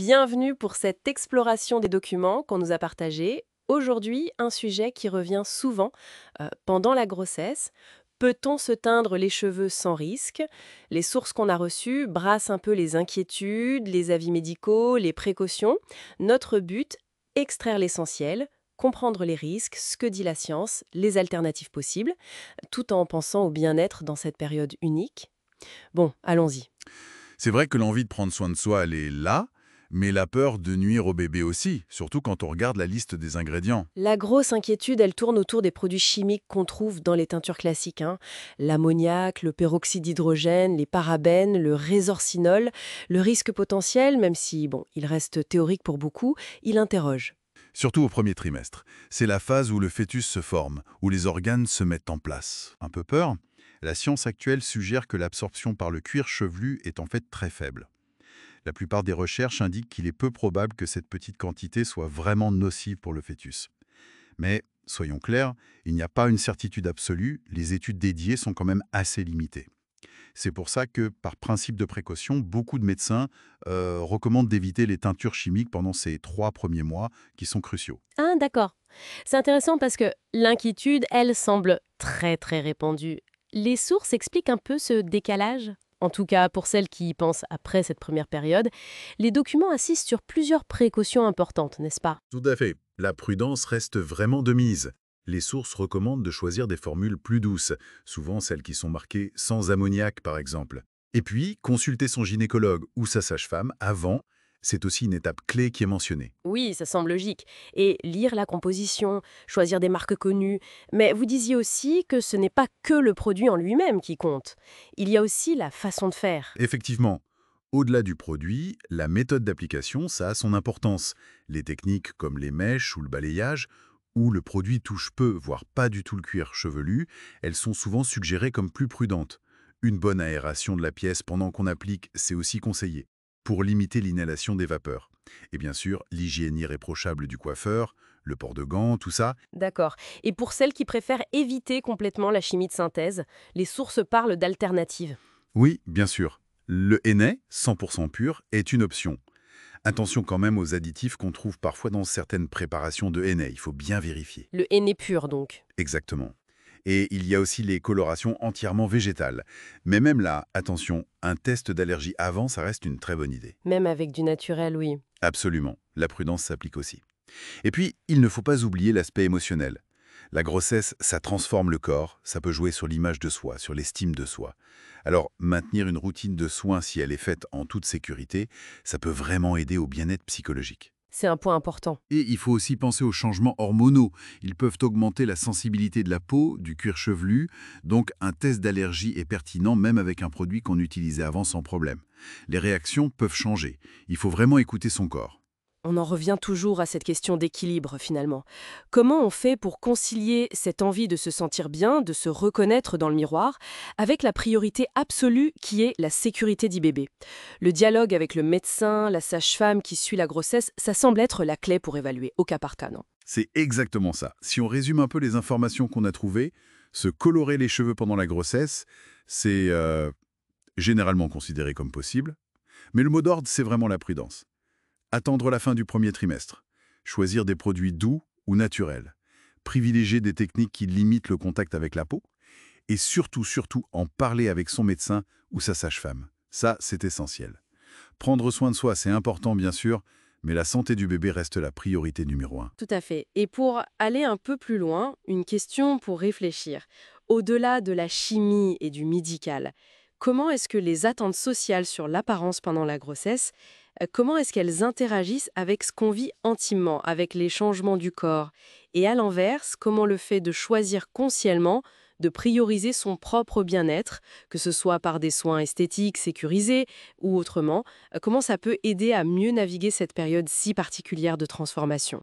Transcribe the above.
Bienvenue pour cette exploration des documents qu'on nous a partagés. Aujourd'hui, un sujet qui revient souvent pendant la grossesse. Peut-on se teindre les cheveux sans risque? Les sources qu'on a reçues brassent un peu les inquiétudes, les avis médicaux, les précautions. Notre but, extraire l'essentiel, comprendre les risques, ce que dit la science, les alternatives possibles, tout en pensant au bien-être dans cette période unique. Bon, allons-y. C'est vrai que l'envie de prendre soin de soi, elle est là, mais la peur de nuire au bébé aussi, surtout quand on regarde la liste des ingrédients. La grosse inquiétude, elle tourne autour des produits chimiques qu'on trouve dans les teintures classiques, hein. L'ammoniac, le peroxyde d'hydrogène, les parabènes, le résorcinol. Le risque potentiel, même si bon, il reste théorique pour beaucoup, il interroge. Surtout au premier trimestre. C'est la phase où le fœtus se forme, où les organes se mettent en place. Un peu peur? La science actuelle suggère que l'absorption par le cuir chevelu est en fait très faible. La plupart des recherches indiquent qu'il est peu probable que cette petite quantité soit vraiment nocive pour le fœtus. Mais, soyons clairs, il n'y a pas une certitude absolue, les études dédiées sont quand même assez limitées. C'est pour ça que, par principe de précaution, beaucoup de médecins recommandent d'éviter les teintures chimiques pendant ces 3 premiers mois qui sont cruciaux. Ah, d'accord. C'est intéressant parce que l'inquiétude, elle, semble très très répandue. Les sources expliquent un peu ce décalage. En tout cas, pour celles qui y pensent après cette première période, les documents insistent sur plusieurs précautions importantes, n'est-ce pas? Tout à fait. La prudence reste vraiment de mise. Les sources recommandent de choisir des formules plus douces, souvent celles qui sont marquées sans ammoniac par exemple. Et puis, consulter son gynécologue ou sa sage-femme avant, c'est aussi une étape clé qui est mentionnée. Oui, ça semble logique. Et lire la composition, choisir des marques connues. Mais vous disiez aussi que ce n'est pas que le produit en lui-même qui compte. Il y a aussi la façon de faire. Effectivement, au-delà du produit, la méthode d'application, ça a son importance. Les techniques comme les mèches ou le balayage, où le produit touche peu, voire pas du tout le cuir chevelu, elles sont souvent suggérées comme plus prudentes. Une bonne aération de la pièce pendant qu'on applique, c'est aussi conseillé, pour limiter l'inhalation des vapeurs. Et bien sûr, l'hygiène irréprochable du coiffeur, le port de gants, tout ça. D'accord. Et pour celles qui préfèrent éviter complètement la chimie de synthèse, les sources parlent d'alternatives. Oui, bien sûr. Le henné, 100% pur, est une option. Attention quand même aux additifs qu'on trouve parfois dans certaines préparations de henné, il faut bien vérifier. Le henné pur, donc. Exactement. Et il y a aussi les colorations entièrement végétales. Mais même là, attention, un test d'allergie avant, ça reste une très bonne idée. Même avec du naturel, oui. Absolument, la prudence s'applique aussi. Et puis, il ne faut pas oublier l'aspect émotionnel. La grossesse, ça transforme le corps, ça peut jouer sur l'image de soi, sur l'estime de soi. Alors, maintenir une routine de soins si elle est faite en toute sécurité, ça peut vraiment aider au bien-être psychologique. C'est un point important. Et il faut aussi penser aux changements hormonaux. Ils peuvent augmenter la sensibilité de la peau, du cuir chevelu, donc un test d'allergie est pertinent même avec un produit qu'on utilisait avant sans problème. Les réactions peuvent changer. Il faut vraiment écouter son corps. On en revient toujours à cette question d'équilibre, finalement. Comment on fait pour concilier cette envie de se sentir bien, de se reconnaître dans le miroir, avec la priorité absolue qui est la sécurité du bébé? Le dialogue avec le médecin, la sage-femme qui suit la grossesse, ça semble être la clé pour évaluer, au cas par cas, non? C'est exactement ça. Si on résume un peu les informations qu'on a trouvées, se colorer les cheveux pendant la grossesse, c'est généralement considéré comme possible. Mais le mot d'ordre, c'est vraiment la prudence. Attendre la fin du premier trimestre. Choisir des produits doux ou naturels. Privilégier des techniques qui limitent le contact avec la peau. Et surtout, en parler avec son médecin ou sa sage-femme. Ça, c'est essentiel. Prendre soin de soi, c'est important bien sûr, mais la santé du bébé reste la priorité numéro un. Tout à fait. Et pour aller un peu plus loin, une question pour réfléchir. Au-delà de la chimie et du médical, comment est-ce que les attentes sociales sur l'apparence pendant la grossesse, comment est-ce qu'elles interagissent avec ce qu'on vit intimement, avec les changements du corps? Et à l'inverse, comment le fait de choisir consciemment, de prioriser son propre bien-être, que ce soit par des soins esthétiques sécurisés ou autrement, comment ça peut aider à mieux naviguer cette période si particulière de transformation?